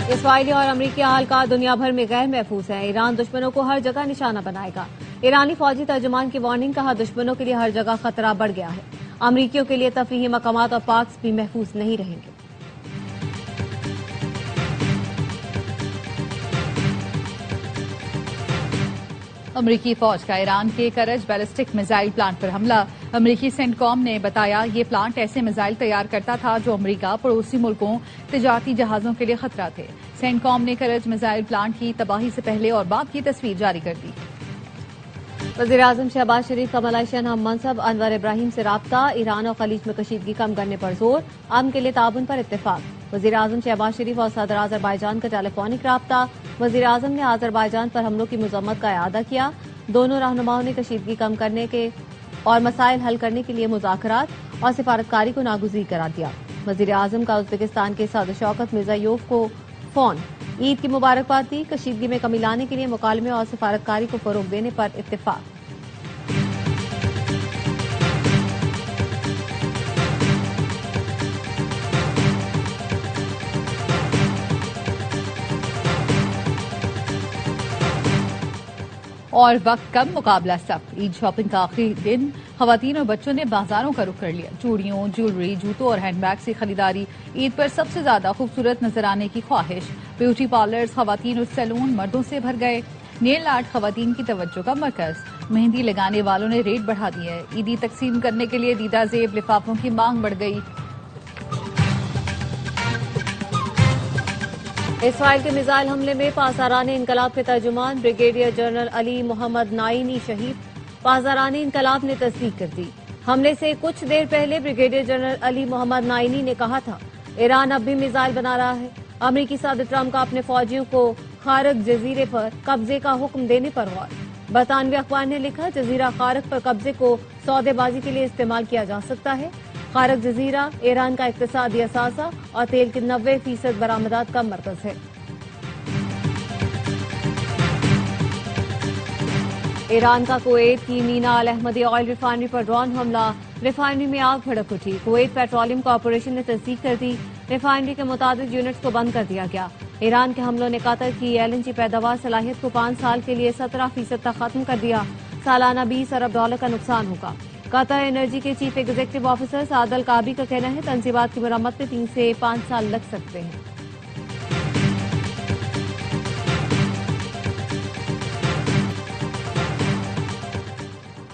Israeli और अमरीकी हल्का दुनिया भर में गैर महफूज है। ईरान दुश्मनों को हर जगह निशाना बनाएगा। ईरानी फौजी तर्जुमान की वार्निंग, कहा दुश्मनों के लिए हर जगह खतरा बढ़ गया है। अमरीकियों के लिए तफरीही मकामात और पार्क्स भी महफूज नहीं रहेंगे। अमरीकी फौज का ईरान के करज बैलिस्टिक मिसाइल प्लांट पर हमला। अमरीकी सेंटकॉम ने बताया ये प्लांट ऐसे मिसाइल तैयार करता था जो अमरीका पड़ोसी मुल्कों तिजारती जहाजों के लिए खतरा थे। सेंटकॉम ने करज मिसाइल प्लांट की तबाही से पहले और बाद की तस्वीर जारी कर दी। वज़ीर आज़म शहबाज शरीफ का मलेशियन हम मनसब अनवर इब्राहिम से राब्ता। ईरान और खलीज में कशीदगी कम करने पर जोर, अमन के लिए ताउन पर इत्तेफाक। वज़ीर आज़म शहबाज शरीफ और सदर आज़रबाईजान का टेलीफोनिक राब्ता। वज़ीर आज़म ने आज़रबाईजान पर हमलों की मजम्मत का इआदा किया। दोनों रहनुमाओं ने कशीदगी कम करने के और मसाइल हल करने के लिए मुज़ाकरात और सिफारतकारी को नागुज़ीर करार दिया। वज़ीर आज़म का उज़्बेकिस्तान के सदर शौकत मिर्ज़ायोव को फोन, ईद की मुबारकबाद दी। कशीदगी में कमी लाने के लिए मुकालमे और सिफारतकारी को फरोग देने पर इत्तेफाक। और वक्त कम, मुकाबला सख्त। ईद शॉपिंग का आखिरी दिन, खवातीन और बच्चों ने बाजारों का रुख कर लिया। चूड़ियों, ज्वेलरी, जूतों और हैंडबैग की खरीदारी। ईद पर सबसे ज्यादा खूबसूरत नजर आने की ख्वाहिश। ब्यूटी पार्लर्स, खवातीन और सैलून मर्दों से भर गए। नेल आर्ट खवातीन की तवज्जो का मरकज। मेहंदी लगाने वालों ने रेट बढ़ा दी है। ईदी तकसीम करने के लिए दीदा जेब लिफाफों की मांग बढ़ गई। इसराइल के मिसाइल हमले में पासदारान इनकलाब के तर्जुमान brigadier general Ali Mohammad Naini शहीद। पासदारान इनकलाब ने तस्दीक कर दी। हमले से कुछ देर पहले brigadier general Ali Mohammad Naini ने कहा था ईरान अब भी मिसाइल बना रहा है। अमरीकी सदर ट्रंप का अपने फौजियों को खारक जजीरे पर कब्जे का हुक्म देने पर गौर। बरतानवी अखबार ने लिखा, जजीरा खारक पर कब्जे को सौदेबाजी के लिए इस्तेमाल किया जा सकता है। खारक जजीरा ईरान का इक्तिसादी असासा और तेल के 90% बरामदात का मरकज है। ईरान का कुवैत की मीना अल अहमदी ऑयल रिफाइनरी पर ड्रोन हमला। रिफाइनरी में आग भड़क उठी। कुवैत पेट्रोलियम कॉरपोरेशन ने तस्दीक कर दी, रिफाइनरी के मुताबिक यूनिट्स को बंद कर दिया गया। ईरान के हमलों ने कतर की LNG पैदावार सलाहियत को 5 साल के लिए 17% तक खत्म कर दिया। सालाना $20 अरब का नुकसान होगा। कतर एनर्जी के चीफ एग्जीक्यूटिव ऑफिसर सादल काबी का कहना है तंजीबात की मरम्मत में 3 से 5 साल लग सकते हैं।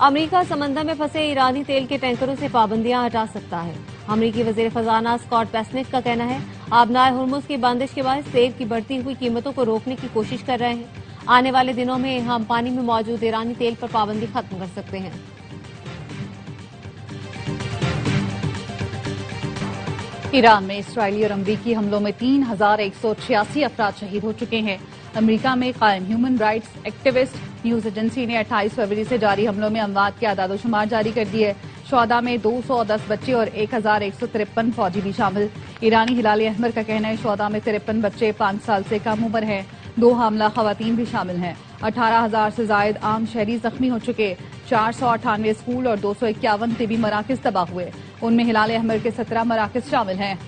अमरीका समंदर में फंसे ईरानी तेल के टैंकरों से पाबंदियां हटा सकता है। अमरीकी वजीर खजाना स्कॉट बेसेंट का कहना है आबनाए हुर्मुज की बंदिश के बाद तेल की बढ़ती हुई कीमतों को रोकने की कोशिश कर रहे हैं। आने वाले दिनों में हम पानी में मौजूद ईरानी तेल पर पाबंदी खत्म कर सकते हैं। ईरान में इसराइली और अमरीकी हमलों में 3186 अफराद शहीद हो चुके हैं। अमरीका में कायम human rights activist news agency ने 28 फरवरी से जारी हमलों में अमवात के आदादोशुमार जारी कर दिए। शोहदा में 210 बच्चे और 1153 फौजी भी शामिल। ईरानी हिलाल अहमर का कहना है शोहदा में 53 बच्चे 5 साल से कम उम्र हैं। 2 हामला खवातीन भी शामिल हैं। 18,000 से जायद आम शहरी जख्मी हो चुके। 498 स्कूल और 251 तिबी मराकज तबाह हुए। उनमें हिलाल अहमर के 17 मराकज शामिल हैं।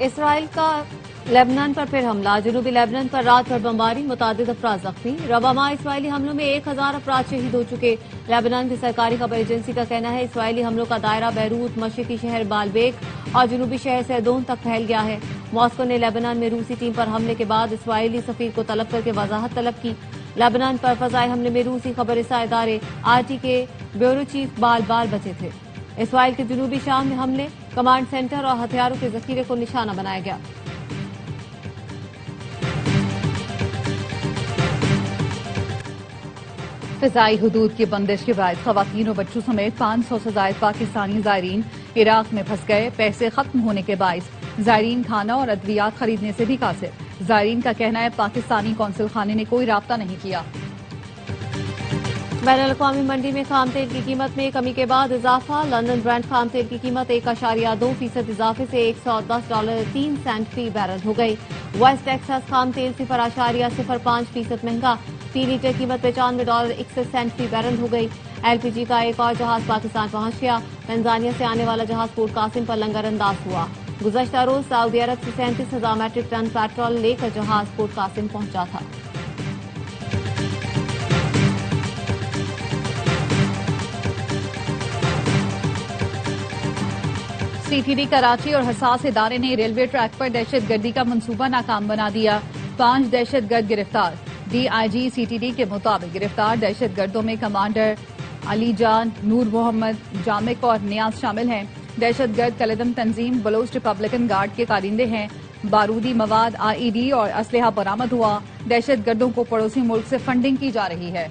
इसराइल का लेबनान पर फिर हमला। जनूबी लेबनान पर रात भर बमबारी, मुतादिद अफराद जख्मी। रवामा इसराइली हमलों में 1000 अफराद शहीद हो चुके। लेबनान की सरकारी खबर एजेंसी का कहना है इसराइली हमलों का दायरा बैरूत, मशरकी शहर बालबेक और जनूबी शहर सैदोन तक फैल गया है। मॉस्को ने लेबनान में रूसी टीम पर हमले के बाद इसराइली सफीर को तलब करके वजाहत तलब की। लेबनान पर फजाई हमले में रूसी खबर रसा इदारे RT के ब्यूरो चीफ बाल बचे थे। इसराइल के जनूबी शाम में हमले, कमांड सेंटर और हथियारों के जखीरे को निशाना बनाया गया। फिजाई हुदूद की बंदिश के बाद खवातीन और बच्चों समेत 500 से ज्यादा पाकिस्तानी जायरीन इराक में फंस गए। पैसे खत्म होने के बायस जायरीन खाना और अद्वियात खरीदने से भी कासिर। जायरीन का कहना है पाकिस्तानी कौंसिल खाने ने कोई राब्ता नहीं किया। बैनुल-अक़वामी मंडी में खाम तेल की कीमत में कमी के बाद इजाफा। लंदन ब्रांड खाम तेल की कीमत 1.2% इजाफे से $110.03 फी बैरल हो गई। वेस्ट टेक्सास खाम तेल 0.05% महंगा, फी लीटर कीमत $95.61 फी बैरल हो गई। LPG का एक और जहाज पाकिस्तान पहुंच गया। तंजानिया से आने वाला जहाज पोर्ट कासिम पर लंगर अंदाज हुआ। गुज़श्ता रोज सऊदी अरब से 37,000 मैट्रिक टन पेट्रोल लेकर जहाज पोर्ट कासिम पहुंचा था। सीटीडी कराची और हसास इदारे ने रेलवे ट्रैक पर दहशतगर्दी का मंसूबा नाकाम बना दिया। 5 दहशतगर्द गिरफ्तार। डीआईजी सीटीडी के मुताबिक गिरफ्तार दहशतगर्दों में कमांडर अली जान, नूर मोहम्मद, जामिक और नियाज शामिल हैं। दहशतगर्द कलदम तंजीम बलोच रिपब्लिकन गार्ड के कारिंदे हैं। बारूदी मवाद, आईईडी और असलहा बरामद हुआ। दहशतगर्दों को पड़ोसी मुल्क से फंडिंग की जा रही है।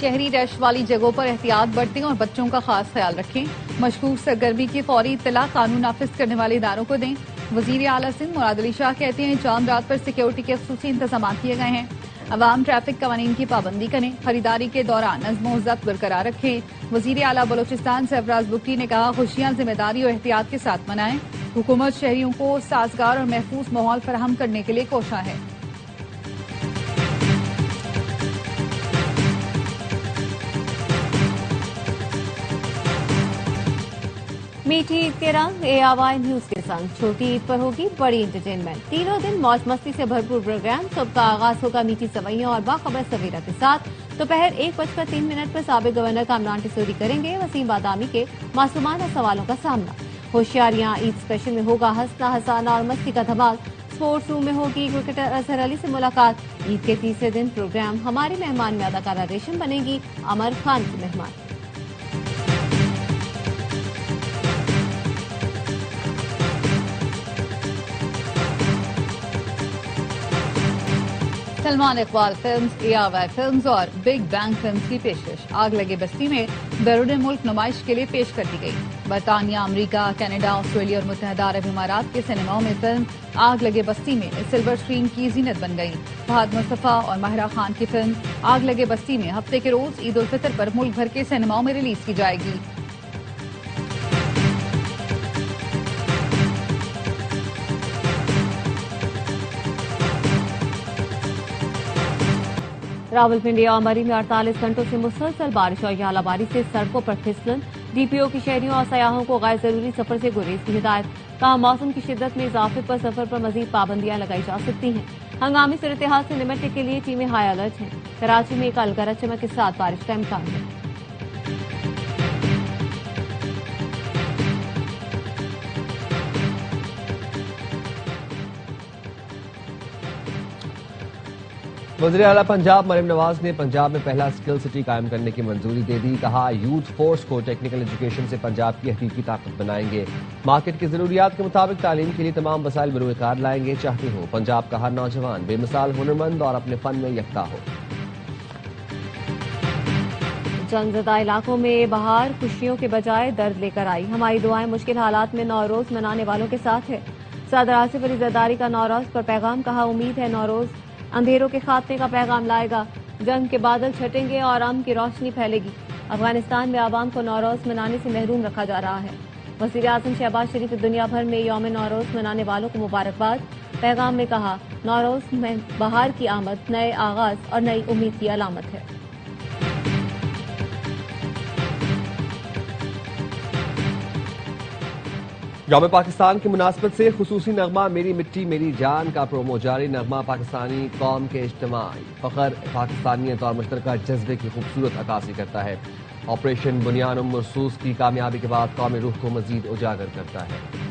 शहरी रश वाली जगहों पर एहतियात बरतें और बच्चों का खास ख्याल रखें। मशकूक सरगर्मी की फौरी इत्तला कानून नाफिज करने वाले इदारों को दें। वजीर आला सिंध मुराद अली शाह कहते हैं चांद रात पर सिक्योरिटी के खुसूसी इंतजाम किए गए हैं। अवाम ट्रैफिक कवानीन की पाबंदी करें। खरीदारी के दौरान नज़्म व ज़ब्त बरकरार रखें। वजीर आला बलोचिस्तान सरफराज बुट्टी ने कहा खुशियां जिम्मेदारी और एहतियात के साथ मनाएं। हुकूमत शहरियों को साजगार और महफूज माहौल फराहम करने के लिए कोशा है। मीठी ईद के रंग ARY न्यूज के संग छोटी ईद पर होगी बड़ी एंटरटेनमेंट। तीनों दिन मौज मस्ती से भरपूर प्रोग्राम। सुबह का आगाज होगा मीठी सवैयों और बाखबर सवेरा के साथ। दोपहर 1:03 पर साबिक गवर्नर कामरान टिसोरी करेंगे वसीम बादामी के मासूमाना सवालों का सामना। होशियारियां ईद स्पेशल में होगा हंसना हंसाना और मस्ती का धमाल। स्पोर्ट्स रूम में होगी क्रिकेटर अजहर अली से मुलाकात। ईद के तीसरे दिन प्रोग्राम हमारे मेहमान में अदाकारा रेशम बनेगी अमर खान की मेहमान। Salman Iqbal films, ARY films और बिग बैंग फिल्म्स की पेशकश आग लगे बस्ती में बैरून मुल्क नुमाइश के लिए पेश कर दी गई। बरतानिया, अमेरिका, कनाडा, ऑस्ट्रेलिया और मुत्तहदा अरब इमारात के सिनेमाओं में फिल्म आग लगे बस्ती में सिल्वर स्क्रीन की जीनत बन गई। फहद मुस्तफा और माहिरा खान की फिल्म आग लगे बस्ती में हफ्ते के रोज ईद उल फितर पर मुल्क भर के सिनेमाओं में रिलीज की जाएगी। रावलपिंडी और अमरी में 48 घंटों से मुसलसल बारिश और यालाबारी से सड़कों पर फिसलन। डीपीओ की शहरियों और सयाहों को गैर जरूरी सफर से गुरेज की हिदायत। कहा मौसम की शिद्दत में इजाफे पर सफर पर मजीद पाबंदियां लगाई जा सकती हैं। हंगामी सूरत-ए-हाल से निपटने के लिए टीमें हाई अलर्ट हैं। कराची में कल गरज चमक के साथ बारिश का इम्कान है। वज़ीर आला पंजाब मरीम नवाज ने पंजाब में पहला स्किल सिटी कायम करने की मंजूरी दे दी। कहा यूथ फोर्स को टेक्निकल एजुकेशन से पंजाब की हकीकी ताकत बनाएंगे। मार्केट की जरूरियात के मुताबिक तालीम के लिए तमाम वसाइल बरूकार लाएंगे। चाहते हो पंजाब का हर नौजवान बेमिसाल हुनरमंद और अपने फन में यकता हो। जंगज़दा इलाकों में बहार खुशियों के बजाय दर्द लेकर आई। हमारी दुआएं मुश्किल हालात में नौरोज मनाने वालों के साथ है। सदर आसिफ अली जरदारी का नौरोज पर पैगाम। कहा उम्मीद है नौरोज अंधेरों के खात्मे का पैगाम लाएगा। जंग के बादल छटेंगे और अमन की रोशनी फैलेगी। अफगानिस्तान में आवाम को नौरोज मनाने से महरूम रखा जा रहा है। वज़ीर आज़म शहबाज शरीफ दुनिया भर में यौम नौरोज मनाने वालों को मुबारकबाद। पैगाम में कहा नौरोज में बहार की आमद, नए आगाज और नई उम्मीद की अलामत है। यौम पाकिस्तान की मुनासबत से खुसूसी नगमा मेरी मिट्टी मेरी जान का प्रोमो जारी। नगमा पाकिस्तानी कौम के इज्तिमाई फखर, पाकिस्तानियत और मुश्तरका जज्बे की खूबसूरत अक्कासी करता है। ऑपरेशन बुनियान मरसूस की कामयाबी के बाद कौमी रूह को मजीद उजागर करता है।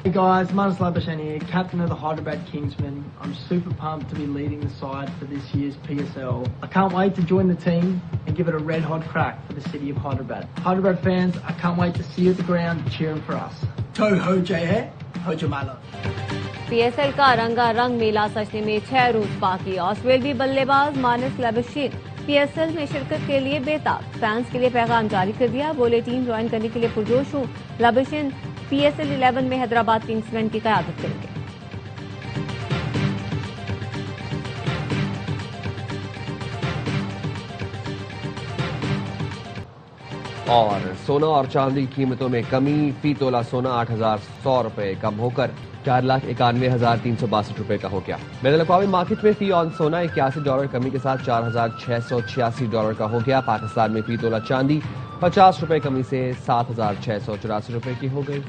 Hey guys, Miroslav Bashani here, captain of the Hyderabad Kingsmen. I'm super pumped to be leading the side for this year's PSL. I can't wait to join the team and give it a red hot crack for the city of Hyderabad. Hyderabad fans, I can't wait to see you at the ground cheering for us. Toho Jai hai, ho Jamala. PSL का रंगारंग मेला सजने में 6 रोज बाकी। ऑस्ट्रेलियाई बल्लेबाज मानिस लबशीन PSL में शिरकत के लिए बेताब। फैंस के लिए पैगाम जारी कर दिया। बोले टीम ज्वाइन करने के लिए पुरजोश हूँ। लबशीन PSL 11 में हैदराबाद किंग्समैन की क़यादत करेंगे। और सोना और चांदी की कीमतों में कमी। फी तोला सोना 8,100 रुपए कम होकर 4,91,362 रुपए का हो गया। बैनुल-अक़वामी मार्केट में फी ऑन सोना $81 कमी के साथ $4,686 का हो गया। पाकिस्तान में फी तोला चांदी 50 रुपए कमी से 7,684 रुपए की हो गई।